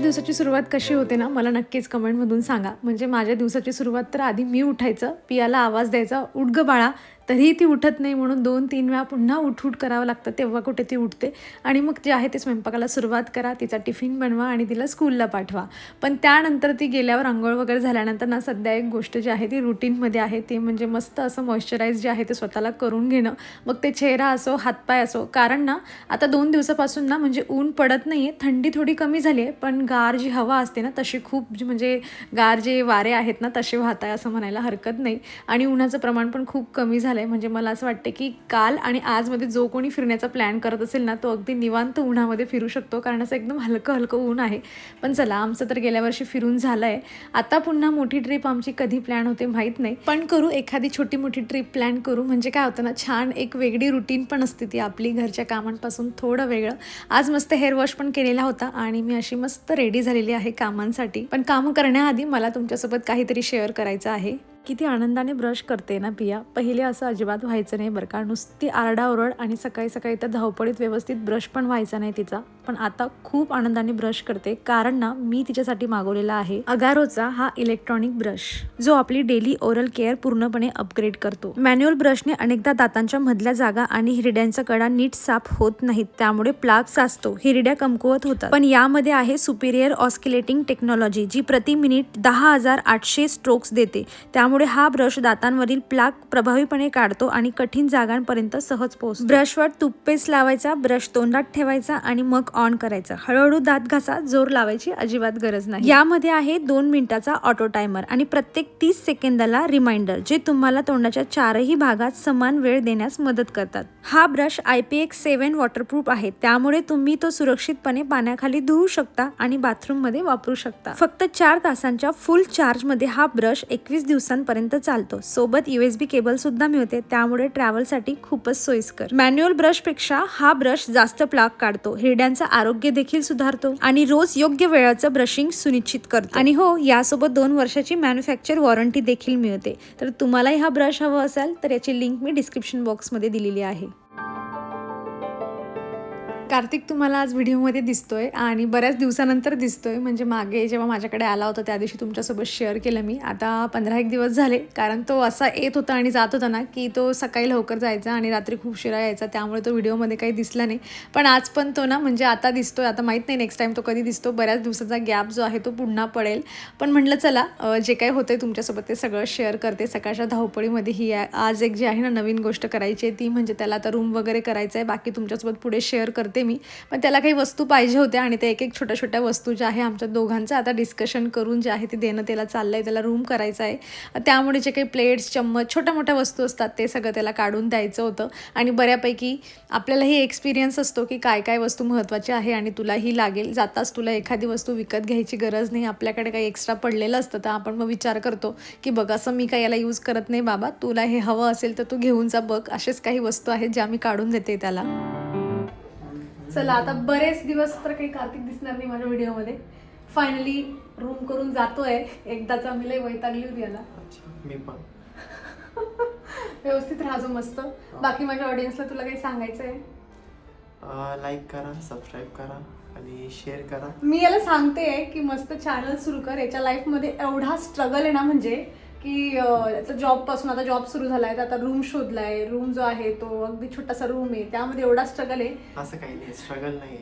दिवसाची सुरुवात कशी होते ना, मला नक्कीच कमेंटमधून सांगा. म्हणजे माझ्या दिवसाची सुरुवात तर आधी मी उठायचं, पियाला आवाज द्यायचा, "उठ गं बाळा." तरीही ती उठत नाही म्हणून 2-3 वेळा पुन्हा उठ-उठ करावं लागतं, तेव्हा कुठे ती उठते. आणि मग जे आहे ते स्वयंपाकाला सुरुवात करा, तिचा टिफिन बनवा आणि तिला स्कूलला पाठवा. पण त्यानंतर ती गेल्यावर अंघोळ वगैरे झाल्यानंतर ना, सध्या एक गोष्ट जी आहे ती रुटीनमध्ये आहे, ते म्हणजे मस्त असं मॉइश्चराईज जे आहे ते स्वतःला करून घेणं. मग ते चेहरा असो, हातपाय असो. कारण ना, आता 2 दिवसापासून ना, म्हणजे ऊन पडत नाही आहे, थंडी थोडी कमी झाली आहे, पण गार जी हवा असते ना, तशी खूप म्हणजे गार जे वारे आहेत ना, तसे वाहत आहे असं म्हणायला हरकत नाही. आणि उन्हाचं प्रमाण पण खूप कमी झालं आहे. म्हणजे मला असं वाटते की काल आणि आजमध्ये जो कोणी फिरण्याचा प्लॅन करत असेल ना, तो अगदी निवांत उन्हामध्ये फिरू शकतो, कारण असं एकदम हलकं हलकं ऊन आहे. पण चला, आमचं तर गेल्या वर्षी फिरून झालं आहे. आता पुन्हा मोठी ट्रिप आमची कधी प्लॅन होते माहीत नाही, पण करू एखादी छोटी मोठी ट्रिप प्लॅन करू. म्हणजे काय होतं ना, छान एक वेगळी रुटीन पण असते ती आपली, घरच्या कामांपासून थोडं वेगळं. आज मस्त हेअर वॉश पण केलेला होता आणि मी अशी मस्त रेडी झालेली आहे कामांसाठी. पण कामं करण्याआधी मला तुमच्यासोबत काहीतरी शेअर करायचं आहे. किती आनंदाने ब्रश करते ना पिया. पहिले असं अजिबात व्हायचं नाही बरं का, नुसती आरडाओरड आणि सकाळी सकाळी तर धावपळीत व्यवस्थित ब्रश पण व्हायचा नाही तिचा. पण आता खूप आनंदाने ब्रश करते, कारण ना मी तिच्यासाठी मागवलेला आहे अगारोचा हा इलेक्ट्रॉनिक ब्रश, जो आपली डेली ओरल केअर पूर्णपणे अपग्रेड करतो. मॅन्युअल ब्रशने अनेकदा दातांच्या मधल्या जागा आणि हिरड्यांचा कडा नीट साफ होत नाहीत, त्यामुळे प्लाग साचतो, हिरड्या कमकुवत होतात. पण यामध्ये आहे सुपिरियर ऑस्किलेटिंग टेक्नॉलॉजी, जी प्रति मिनिट 10,800 स्ट्रोक्स देते. त्यामुळे हा ब्रश दातांवरील प्लाग प्रभावीपणे काढतो आणि कठीण जागांपर्यंत सहज पोहोचतो. ब्रशवर टूथपेस्ट लावायचा, ब्रश तोंडात ठेवायचा आणि मग ऑन करायचा. हळूहळू दात घासा, जोर लावायची अजिबात गरज नाही. यामध्ये आहे 2 मिनिटाचा ऑटो टायमर आणि प्रत्येक 30 सेकंदाला रिमाइंडर, जे तुम्हाला तोंडाच्या चारही भागात समान वेळ देण्यास मदत करतात. हा ब्रश IPX7 वॉटरप्रूफ आहे, त्यामुळे तुम्ही तो सुरक्षितपणे पाण्याखाली धुवू शकता आणि बाथरूम मध्ये वापरू शकता. फक्त 4 तासांच्या फुल चार्ज मध्ये हा ब्रश 21 दिवसांपर्यंत चालतो. सोबत USB केबल सुद्धा मिळते, त्यामुळे ट्रॅव्हल साठी खूपच सोयीस्कर. मॅन्युअल ब्रश पेक्षा हा ब्रश जास्त प्लाग काढतो, हिरड्यांचं आरोग्य देखील सुधारतो आणि रोज योग्य वेळाचं ब्रशिंग सुनिश्चित करतो. आणि हो, यासोबत 2 वर्षाची मॅन्युफॅक्चर वॉरंटी देखील मिळते. तर तुम्हालाही हा ब्रश हवा असेल तर याची लिंक मी डिस्क्रिप्शन बॉक्समध्ये दिलेली आहे. कार्तिक तुम्हाला आज व्हिडिओमध्ये दिसतोय आणि बऱ्याच दिवसानंतर दिसतोय. म्हणजे मागे जेव्हा माझ्याकडे आला होता त्या दिवशी तुमच्यासोबत शेअर केलं मी. आता 15-1 दिवस झाले, कारण तो असा येत होता आणि जात होता ना, की तो सकाळी लवकर जायचा आणि रात्री खूप उशिरा यायचा, त्यामुळे तो व्हिडिओमध्ये काही दिसला नाही. पण आज पण तो ना, म्हणजे आता दिसतोय. आता माहीत नाही नेक्स्ट टाईम तो कधी दिसतो. बऱ्याच दिवसाचा गॅप जो आहे तो पुन्हा पडेल. पण म्हटलं चला, जे काही होतंय तुमच्यासोबत ते सगळं शेअर करते. सकाळच्या धावपळीमध्ये ही आज एक जी आहे ना नवीन गोष्ट करायची आहे, ती म्हणजे त्याला आता रूम वगैरे करायचं आहे. बाकी तुमच्यासोबत पुढे शेअर करते मी. पण त्याला काही वस्तू पाहिजे होत्या आणि ते एक छोट्या छोट्या वस्तू ज्या आहे आमच्या दोघांचं आता डिस्कशन करून जे आहे ते देणं त्याला चाललं आहे. त्याला रूम करायचं आहे, त्यामुळे जे काही प्लेट्स, चम्मच, छोट्या मोठ्या वस्तू असतात ते सगळं त्याला काढून द्यायचं होतं. आणि बऱ्यापैकी आपल्यालाही एक्सपिरियन्स असतो की काय काय वस्तू महत्त्वाची आहे आणि तुलाही लागेल. जाताच तुला एखादी वस्तू विकत घ्यायची गरज नाही, आपल्याकडे काही एक्स्ट्रा पडलेलं असतं, तर आपण मग विचार करतो की बघ, असं मी काही याला यूज करत नाही बाबा, तुला हे हवं असेल तर तू घेऊन जा बघ. असेच काही वस्तू आहेत ज्या मी काढून देते त्याला. चला, आता बरेच दिवस तर काही कार्तिक दिसणार नाही माझ्या व्हिडिओमध्ये. फायनली रूम करून जातोय एकदाचा. मी लय वैतागली होती याला. मी पण व्यवस्थित राहायचो मस्त. बाकी माझ्या ऑडियन्सला तुला काही सांगायचं आहे? लाईक करा, सबस्क्राईब करा आणि शेअर करा. मी याला सांगते की मस्त चॅनल सुरू कर. याच्या लाईफमध्ये एवढा स्ट्रगल आहे ना, म्हणजे की जॉबपासून आता जॉब सुरू झाला आहे, तर आता रूम शोधलाय. रूम जो आहे तो अगदी छोटासा रूम आहे, त्यामध्ये एवढा स्ट्रगल आहे. असं काही नाही, स्ट्रगल नाही.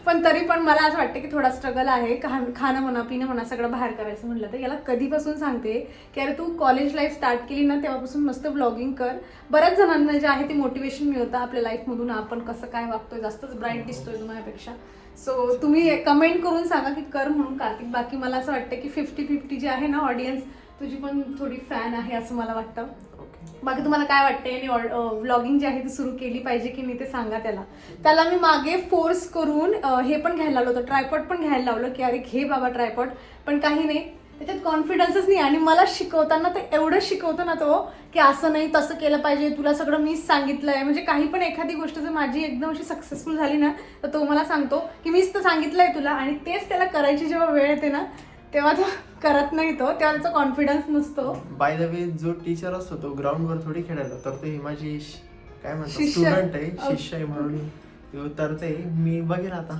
पण तरी पण मला असं वाटतं की थोडा स्ट्रगल आहे. खाणं म्हणा, पिणं म्हणा, सगळं बाहेर करायचं म्हटलं तर. याला कधीपासून सांगते की अरे तू कॉलेज लाईफ स्टार्ट केली ना, तेव्हापासून मस्त व्लॉगिंग कर. बऱ्याच जणांना जे आहे ते मोटिवेशन मिळतं आपल्या लाईफमधून, आपण कसं काय वागतोय, जास्तच ब्राईट दिसतोय तुम्हापेक्षा. सो तुम्ही कमेंट करून सांगा की कर म्हणून कार्तिक. बाकी मला असं वाटतं की 50-50 जे आहे ना ऑडियन्स, तुझी पण थोडी फॅन आहे असं मला वाटतं. बाकी तुम्हाला काय वाटतंय, आणि व्लॉगिंग जी आहे ती सुरू केली पाहिजे की नाही ते सांगा त्याला मी मागे फोर्स करून हे पण घ्यायला लावलं होतं, ट्रायपॉड पण घ्यायला लावलं की अरे घे बाबा ट्रायपॉड. पण काही नाही, त्याच्यात कॉन्फिडन्सच नाही. आणि मला शिकवताना तर एवढं शिकवतं ना तो, की असं नाही तसं केलं पाहिजे, तुला सगळं मीच सांगितलं आहे. म्हणजे काही पण एखादी गोष्ट जर माझी एकदम अशी सक्सेसफुल झाली ना, तर तो मला सांगतो की मीच तर सांगितलं आहे तुला. आणि तेच त्याला करायची जेव्हा वेळ येते ना, तेव्हा तो करत नाही, तेव्हा त्याचा कॉन्फिडन्स नसतो. बाय द वे, जो टीचर असतो तो ग्राउंडवर थोडी खेळायला, तर ते माझी काय म्हणतात स्टुडंट आहे, शिष्य आहे म्हणून ती उतरते मी बघेन आता.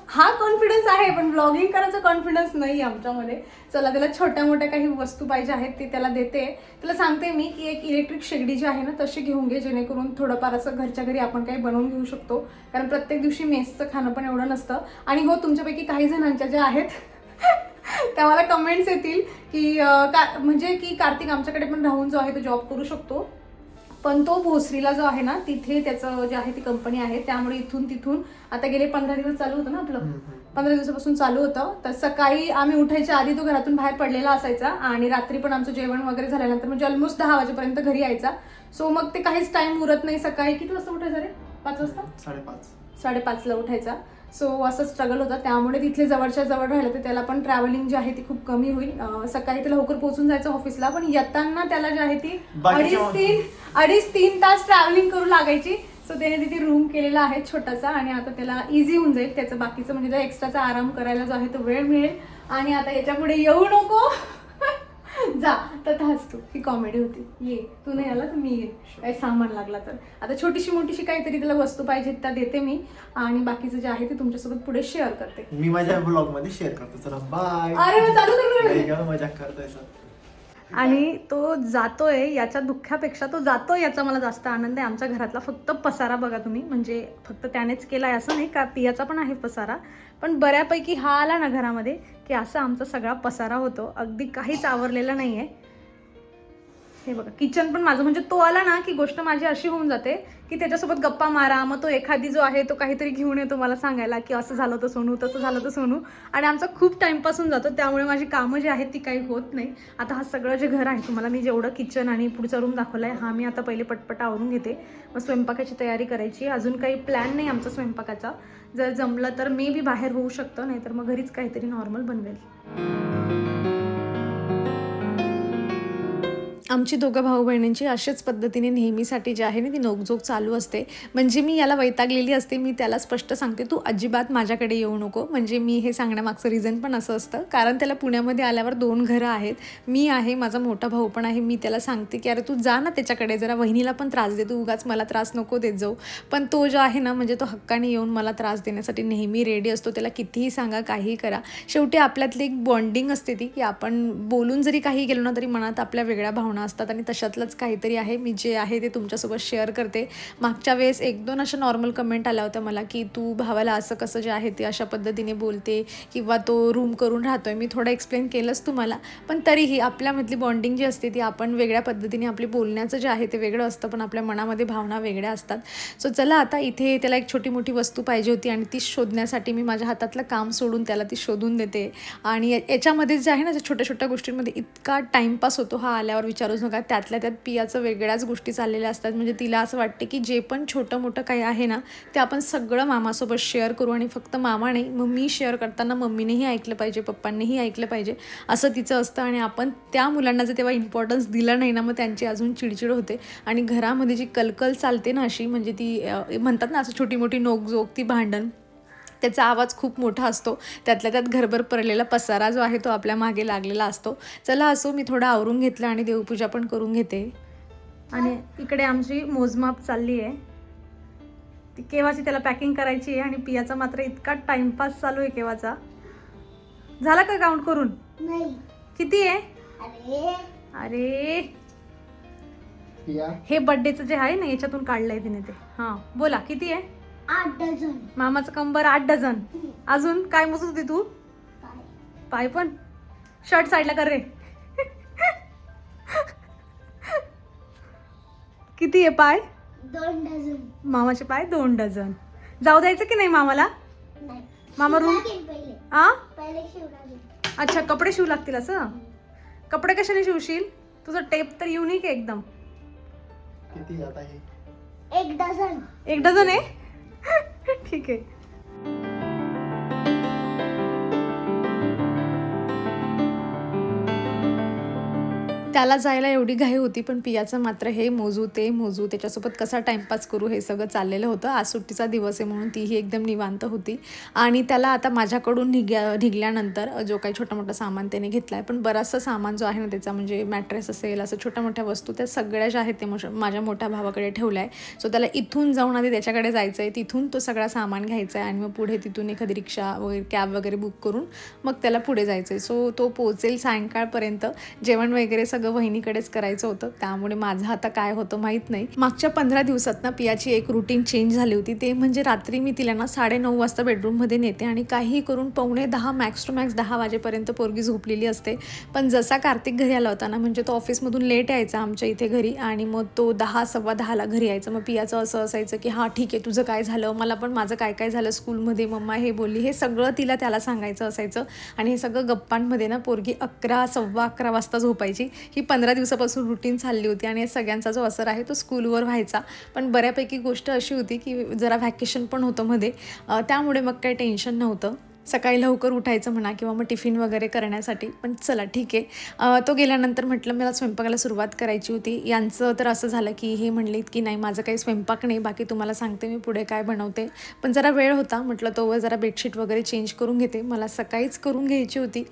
हा कॉन्फिडन्स आहे पण ब्लॉगिंग करायचा कॉन्फिडन्स नाही आमच्यामध्ये. चला त्याला छोट्या मोठ्या काही वस्तू पाहिजे आहेत ते त्याला देते. त्याला सांगते मी की एक इलेक्ट्रिक शेगडी जी आहे ना तशी घेऊन घे, जेणेकरून थोडंफार असं घरच्या घरी आपण काही बनवून घेऊ शकतो. कारण प्रत्येक दिवशी मेसचं खाणं पण एवढं नसतं. आणि हो, तुमच्यापैकी काही जणांच्या ज्या आहेत त्या मला कमेंट्स येतील की म्हणजे की कार्तिक आमच्याकडे पण राहून जो आहे तो जॉब करू शकतो, पण तो भोसरीला जो आहे ना तिथे त्याचं जे आहे ती कंपनी आहे, त्यामुळे इथून तिथून आता गेले 15 दिवस चालू होतं ना आपलं, 15 दिवसापासून चालू होतं. तर सकाळी आम्ही उठायच्या आधी तो घरातून बाहेर पडलेला असायचा आणि रात्री पण आमचं जेवण वगैरे झाल्यानंतर म्हणजे ऑलमोस्ट 10 वाजेपर्यंत घरी यायचा. सो मग ते काहीच टाइम उरत नाही. सकाळी किती वाजता उठायचं रे? 5 वाजता? 5:30ला उठायचा. सो असं स्ट्रगल होता. त्यामुळे तिथले जवळच्या जवळ राहिलं तर त्याला पण ट्रॅव्हलिंग जी आहे ती खूप कमी होईल. सकाळी त्याला लवकर पोहोचून जायचं ऑफिसला, पण येताना त्याला जी आहे ती 2.5-3 तास ट्रॅव्हलिंग करू लागायची. सो त्याने तिथे रूम केलेला आहे छोटासा आणि आता त्याला इझी होऊन जाईल. त्याचं बाकीचं म्हणजे एक्स्ट्राचा आराम करायला जो आहे तो वेळ मिळेल. आणि आता याच्या पुढे येऊ नको जा तर हसतो. ही कॉमेडी होती. ये तू नाही आला तर मी ये, काही सामान लागला तर. आता छोटीशी मोठीशी काहीतरी त्याला वस्तू पाहिजे त्या देते मी आणि बाकीचं जे आहे ते तुमच्यासोबत पुढे शेअर करते. मी माझ्या ब्लॉग मध्ये शेअर करतो. चला बाय. अरे चालू कर. मजाक करतोय सर. आणि तो जातोय याच्या दुःखापेक्षा तो जातोय याचा मला जास्त आनंद आहे. आमच्या घरातला फक्त पसारा बघा तुम्ही, म्हणजे फक्त त्यानेच केलाय असं नाही का, पियाचा पण आहे पसारा, पण बऱ्यापैकी हा आला ना घरामध्ये की असा आमचा सगळा पसारा होतो. अगदी काहीच आवरलेलं नाहीये. हे बघा किचन पण माझं, म्हणजे तो आला ना की गोष्ट माझी अशी होऊन जाते की त्याच्यासोबत गप्पा मारा, मग तो एखादी जो आहे तो काहीतरी घेऊन येतो मला सांगायला की असं झालं तर सोनू, तसं झालं तर सोनू, आणि आमचा खूप टाइमपास होऊन जातो. त्यामुळे माझी कामं जी आहेत ती काही होत नाही. आता हा सगळं जे घर आहे तुम्हाला मी जेवढं किचन आणि पुढचा रूम दाखवला आहे, हा मी आता पहिले पटपट आवरून घेते. मग स्वयंपाकाची तयारी करायची. अजून काही प्लॅन नाही आमचा स्वयंपाकाचा. जर जमलं तर मे बी बाहेर होऊ शकतं, नाहीतर मग घरीच काहीतरी नॉर्मल बनवेल. आमची दोघं भाऊ बहिणींची अशाच पद्धतीने नेहमीसाठी जे आहे ना ती नोकझोक चालू असते. म्हणजे मी याला वैतागलेली असते. मी त्याला स्पष्ट सांगते तू अजिबात माझ्याकडे येऊ नको. म्हणजे मी हे सांगण्यामागचं रिझन पण असं असतं कारण त्याला पुण्यामध्ये आल्यावर 2 घरं आहेत. मी आहे, माझा मोठा भाऊ पण आहे. मी त्याला सांगते की अरे तू जा ना त्याच्याकडे, जरा वहिनीला पण त्रास दे, तू उगाच मला त्रास नको देत जाऊ. पण तो जो आहे ना म्हणजे तो हक्काने येऊन मला त्रास देण्यासाठी नेहमी रेडी असतो. त्याला कितीही सांगा, काहीही करा, शेवटी आपल्यातली एक बॉन्डिंग असते ती की आपण बोलून जरी काही गेलो ना तरी मनात आपल्या वेगळ्या भावना असतात आणि तशातलंच काहीतरी आहे. मी जे आहे ते तुमच्यासोबत शेअर करते. मागच्या वेळेस 1-2 अशा नॉर्मल कमेंट आल्या होत्या मला की तू भावाला असं कसं जे आहे ते अशा पद्धतीने बोलते किंवा तो रूम करून राहतोय. मी थोडं एक्सप्लेन केलंच तुम्हाला, पण तरीही आपल्यामधली बॉन्डिंग जी असते ती आपण वेगळ्या पद्धतीने, आपली बोलण्याचं जे आहे ते वेगळं असतं पण आपल्या मनामध्ये भावना वेगळ्या असतात. सो चला आता इथे त्याला एक छोटी मोठी वस्तू पाहिजे होती आणि ती शोधण्यासाठी मी माझ्या हातातलं काम सोडून त्याला ती शोधून देते. आणि याच्यामध्ये जे आहे ना छोट्या छोट्या गोष्टींमध्ये इतका टाईमपास होतो हा आल्यावर विचारूच नका. त्यातल्या त्यात पियाचं वेगळ्याच गोष्टी चाललेल्या असतात. म्हणजे तिला असं वाटते की जे पण छोटं मोठं काही आहे ना ते आपण सगळं मामासोबत शेअर करू आणि फक्त मामा नाही, मग मी शेअर करताना मम्मीनेही ऐकलं पाहिजे, पप्पांनीही ऐकलं पाहिजे, असं तिचं असतं. आणि आपण त्या मुलांना जर तेव्हा इम्पॉर्टन्स दिलं नाही ना मग त्यांची अजून चिडचिड होते. आणि घरामध्ये जी कलकल चालते ना अशी, म्हणजे ती म्हणतात ना असं छोटी मोठी नोकझोक, ती भांडण, त्याचा आवाज खूप मोठा असतो. त्यातल्या त्यात घरभर पडलेला पसारा जो आहे तो आपल्या मागे लागलेला असतो. चला असो, मी थोडं आवरून घेतलं आणि देवपूजा पण करून घेते. आणि इकडे आमची मोजमाप चालली आहे. ती केव्हाची त्याला पॅकिंग करायची आहे आणि पियाचा मात्र इतका टाइमपास चालू आहे केव्हाचा. झाला का काउंट करून? नाही. किती आहे? अरे अरे हे बर्थडेचं जे आहे ना याच्यातून काढलंय तिने ते. हां बोला किती आहे? 8 डझन. मामाचं कंबर 8 डझन. अजून काय मोजत होती तू? पाय पण? शर्ट साईडला कर रे. किती आहे पाय? 2 डझन. मामाचे पाय 2 डझन. जाऊ द्यायचं की नाही मामाला? नाही. मामा रूम पहिले पहिले शिवराज. अच्छा कपडे शिवू लागतील असं? कपडे कशाने शिवशील? तुझं टेप तर युनिक आहे एकदम. किती जात आहे? 1 डझन. 1 डझन आहे? ठीक आहे. त्याला जायला एवढी घाई होती, पण पियाचं मात्र हे मोजू ते मोजू, त्याच्यासोबत कसा टाईमपास करू हे सगळं चाललेलं होतं. आज सुट्टीचा दिवस आहे म्हणून तीही एकदम निवांत होती. आणि त्याला आता माझ्याकडून निघल्यानंतर जो काही छोटा मोठा सामान त्याने घेतला आहे, पण बराचसा सामान जो आहे ना त्याचा, म्हणजे मॅट्रेस असेल, असं छोट्या मोठ्या वस्तू, त्या सगळ्या ज्या आहेत ते माझ्या मोठ्या भावाकडे ठेवल्या आहे. सो त्याला इथून जाऊन आधी त्याच्याकडे जायचं आहे, तिथून तो सगळा सामान घ्यायचा आहे आणि मग पुढे तिथून एखादी रिक्षा वगैरे कॅब वगैरे बुक करून मग त्याला पुढे जायचं आहे. सो तो पोहोचेल सायंकाळपर्यंत. जेवण वगैरे सगळं वहिनीकडेच करायचं होतं, त्यामुळे माझं आता काय होतं माहीत नाही. मागच्या 15 दिवसात ना पियाची एक रुटीन चेंज झाली होती. ते म्हणजे रात्री मी तिला ना 9:30 वाजता बेडरूममध्ये नेते आणि काहीही करून 9:45 मॅक्स टू मॅक्स 10 वाजेपर्यंत पोरगी झोपलेली असते. पण जसा कार्तिक घरी आला होता ना, म्हणजे तो ऑफिसमधून लेट यायचा आमच्या इथे घरी आणि मग तो 10 सव्वा 10ला घरी यायचा. मग पियाचं असं असायचं की हां ठीक आहे, तुझं काय झालं, मला पण माझं काय काय झालं स्कूलमध्ये, मम्मा हे बोलली, हे सगळं त्याला सांगायचं असायचं. आणि हे सगळं गप्पांमध्ये ना पोरगी 11 सव्वा 11 वाजता झोपायची. ही 15 दिवसापासून रुटीन चालली होती आणि सगळ्यांचा जो असर आहे तो स्कूलवर व्हायचा. पण बऱ्यापैकी गोष्ट अशी होती की जरा व्हॅकेशन पण होतं मध्ये, त्यामुळे मग काही टेन्शन नव्हतं. सकाळी लवकर उठायचं म्हणा किंवा मग टिफिन वगैरे करण्यासाठी. पण चला ठीक आहे. तो गेल्यानंतर म्हटलं मला स्वयंपाकाला सुरुवात करायची होती. यांचं तर असं झालं की हे म्हणलेत की नाही माझं काही स्वयंपाक नाही, बाकी तुम्हाला सांगते मी पुढे काय बनवते. पण जरा वेळ होता, म्हटलं तोवर जरा बेडशीट वगैरे चेंज करून घेते. मला सकाळीच करून घ्यायची होती,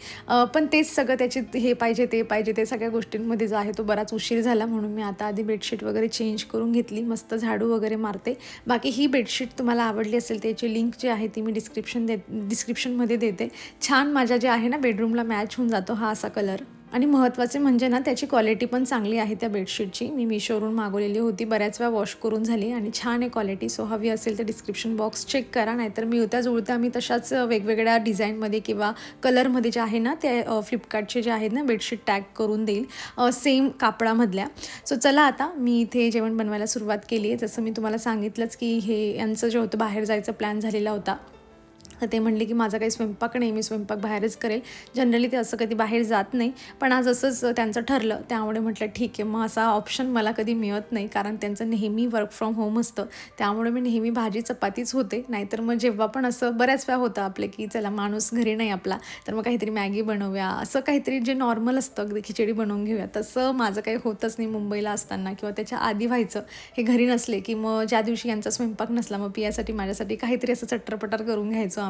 पण तेच सगळं त्याची हे पाहिजे ते सगळ्या गोष्टींमध्ये जो आहे तो बराच उशीर झाला, म्हणून मी आता आधी बेडशीट वगैरे चेंज करून घेतली. मस्त झाडू वगैरे मारते. बाकी ही बेडशीट तुम्हाला आवडली असेल त्याची लिंक जी आहे ती मी डिस्क्रिप्शनमध्ये देते. छान माझ्या जे आहे ना बेडरूमला मॅच होऊन जातो हा असा कलर. आणि महत्त्वाचे म्हणजे ना त्याची क्वालिटी पण चांगली आहे त्या बेडशीटची. मी मिशोवरून मागवलेली होती, बऱ्याच वेळा वॉश करून झाली आणि छान आहे क्वालिटी. सो हवी असेल तर डिस्क्रिप्शन बॉक्स चेक करा, नाहीतर मिळत्या जुळत्या मी तशाच वेगवेगळ्या डिझाईनमध्ये किंवा कलरमध्ये जे आहे ना ते फ्लिपकार्टचे जे आहेत ना बेडशीट टॅग करून देईल सेम कापडामधल्या. सो चला आता मी इथे जेवण बनवायला सुरुवात केली आहे. जसं मी तुम्हाला सांगितलंच की हे यांचं जे होतं बाहेर जायचा प्लॅन झालेला होता, तर ते म्हणले की माझा काही स्वयंपाक नाही, मी स्वयंपाक बाहेरच करेल. जनरली ते असं कधी बाहेर जात नाही, पण आज असंच त्यांचं ठरलं, त्यामुळे म्हटलं ठीक आहे. मग असा ऑप्शन मला कधी मिळत नाही, कारण त्यांचं नेहमी वर्क फ्रॉम होम असतं, त्यामुळे मी नेहमी भाजी चपातीच होते. नाहीतर मग जेव्हा पण असं बऱ्याच वेळा होतं आपलं की चला माणूस घरी नाही आपला, तर मग काहीतरी मॅगी बनवूया, असं काहीतरी जे नॉर्मल असतं, अगदी खिचडी बनवून घेऊया. तसं माझं काही होतच नाही मुंबईला असताना किंवा त्याच्या आधी व्हायचं. हे घरी नसले की मग ज्या दिवशी यांचा स्वयंपाक नसला मग पियासाठी माझ्यासाठी काहीतरी असं चटरपटर करून घ्यायचो आम्ही.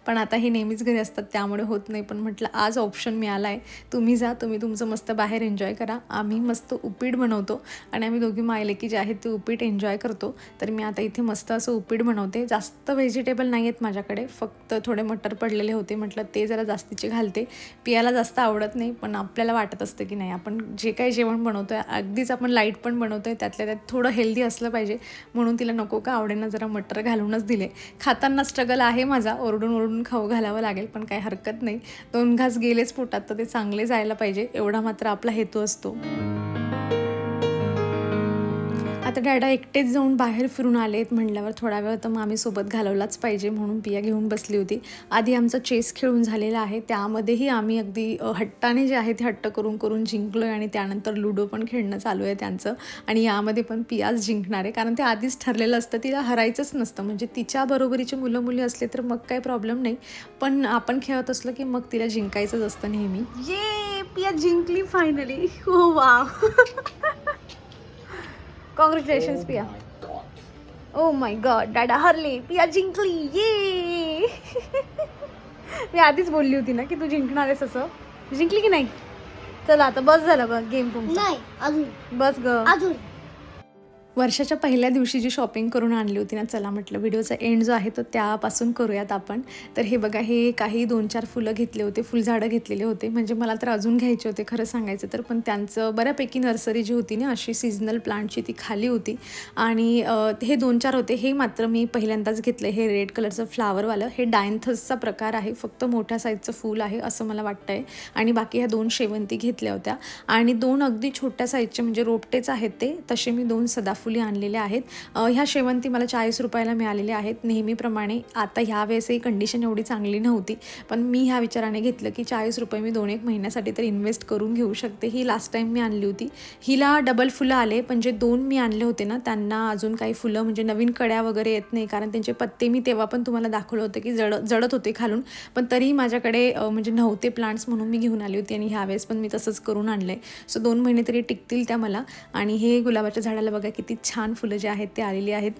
पण आता हे नेहमीच घरी असतात त्यामुळे होत नाही. पण म्हटलं आज ऑप्शन मिळाला आहे, तुम्ही जा, तुम्ही तुमचं मस्त बाहेर एन्जॉय करा. आम्ही मस्त उपीट बनवतो आणि आम्ही दोघी मायलेकी जे आहेत ते उपीट एन्जॉय करतो. तर मी आता इथे मस्त असं उपीट बनवते. जास्त व्हेजिटेबल नाही आहेत माझ्याकडे, फक्त थोडे मटर पडलेले होते, म्हटलं ते जरा जास्तीचे घालते. पियाला जास्त आवडत नाही, पण आपल्याला वाटत असतं की नाही आपण जे काही जेवण बनवतो आहे अगदीच आपण लाईट पण बनवतो आहे, त्यातल्या त्यात थोडं हेल्दी असलं पाहिजे, म्हणून तिला नको का आवडेना जरा मटर घालूनच दिले. खाताना स्ट्रगल आहे माझा, ओरडून खाऊ घालावं लागेल, पण काही हरकत नाही. 2 घास गेलेच पोटात तर ते चांगले जायला पाहिजे, एवढा मात्र आपला हेतू असतो. आता डॅडा एकटेच जाऊन बाहेर फिरून आलेत म्हटल्यावर थोडा वेळ तर मग आम्ही सोबत घालवलाच पाहिजे, म्हणून पिया घेऊन बसली होती. आधी आमचा चेस खेळून झालेला आहे, त्यामध्येही आम्ही अगदी हट्टाने जे आहे ते हट्ट करून करून जिंकलो आहे आणि त्यानंतर लुडो पण खेळणं चालू आहे त्यांचं. आणि यामध्ये पण पियाच जिंकणार आहे, कारण ते आधीच ठरलेलं असतं, तिला हरायचंच नसतं. म्हणजे तिच्या बरोबरीचे मुलं मुली असले तर मग काही प्रॉब्लेम नाही, पण आपण खेळत असलो की मग तिला जिंकायचंच असतं नेहमी. ये पिया जिंकली फायनली. हो वाव. कॉंग्रॅच्युलेशन्स पिया. ओ माय गॉड, डॅडा हरले, पिया जिंकली. ये. मी आधीच बोलली होती ना की तू जिंकणार आहेस असं. जिंकली की नाही? चला आता बस झालं ग गेम तुमचा. नाही अजून बस ग. अजून वर्षाच्या पहिल्या दिवशी जी शॉपिंग करून आणली होती ना, चला म्हटलं व्हिडिओचा एंड जो आहे तो त्यापासून करूयात आपण. तर हे बघा, हे काही 2-4 फुलं घेतले होते, फुलझाडं घेतलेले होते. म्हणजे मला तर अजून घ्यायचे होते खरं सांगायचं तर, पण त्यांचं बऱ्यापैकी नर्सरी जी होती ना अशी सीझनल प्लांटची ती खाली होती. आणि हे 2-4 होते, हे मात्र मी पहिल्यांदाच घेतलं. हे रेड कलरचं फ्लावरवालं, हे डायन्थसचा प्रकार आहे, फक्त मोठ्या साईजचं फूल आहे असं मला वाटतं आहे. आणि बाकी ह्या 2 शेवंती घेतल्या होत्या आणि 2 अगदी छोट्या साईजचे म्हणजे रोपटेच आहेत ते, तसे मी 2 सदाफुली केअरफुली आणलेल्या आहेत. ह्या शेवंती मला 40 रुपयाला मिळालेल्या आहेत नेहमीप्रमाणे. आता ह्यावेळेसही कंडिशन एवढी चांगली नव्हती, पण मी ह्या विचाराने घेतलं की 40 रुपये मी 2-1 महिन्यासाठी तर इन्व्हेस्ट करून घेऊ शकते. ही लास्ट टाईम मी आणली होती. हिला डबल फुलं आले, पण जे 2 मी आणले होते ना त्यांना अजून काही फुलं म्हणजे नवीन कड्या वगैरे येत नाही, कारण त्यांचे पत्ते मी तेव्हा पण तुम्हाला दाखवलं होतं की जळत होते खालून. पण तरीही माझ्याकडे म्हणजे नव्हते प्लांट्स म्हणून मी घेऊन आली होती आणि ह्यावेळेस पण मी तसंच करून आणलं आहे. सो 2 महिने तरी टिकतील त्या मला. आणि हे गुलाबाच्या झाडाला बघा किती छान फुलं जे आहेत ते आलेली आहेत.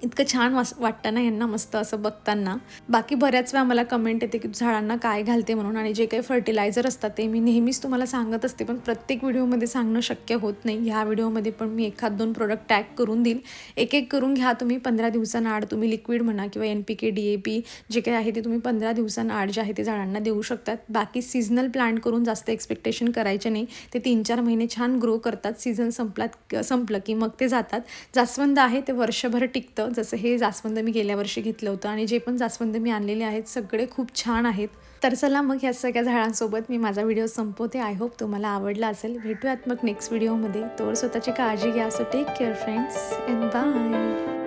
इतकं छान वाटतं ना यांना मस्त असं बघताना. बाकी बऱ्याच वेळा मला कमेंट येते की झाडांना काय घालते म्हणून, आणि जे काही फर्टिलायझर असतात ते मी नेहमीच तुम्हाला सांगत असते, पण प्रत्येक व्हिडिओमध्ये सांगणं शक्य होत नाही. ह्या व्हिडिओमध्ये पण मी 1-2 प्रोडक्ट टॅग करून देईल. एक करून घ्या तुम्ही. 15 दिवसांआड तुम्ही लिक्विड म्हणा किंवा NPK DAP जे काही आहे ते तुम्ही 15 दिवसांआड जे आहे ते झाडांना देऊ शकतात. बाकी सीझनल प्लांट करून जास्त एक्सपेक्टेशन करायचे नाही. ते 3-4 महिने छान ग्रो करतात. सीझन संपलं की मग ते जातात. जास्वंद आहे ते वर्षभर टिकतं. जसं हे जास्वंद मी गेल्या वर्षी घेतलं होतं आणि जे पण जास्वंद मी आणलेले आहेत सगळे खूप छान आहेत. तर चला मग ह्या सगळ्या झाडांसोबत मी माझा व्हिडिओ संपवते. आय होप तुम्हाला आवडला असेल. भेटूयात मग नेक्स्ट व्हिडिओमध्ये. तोवर स्वतःची काळजी घ्या. So take care friends and bye.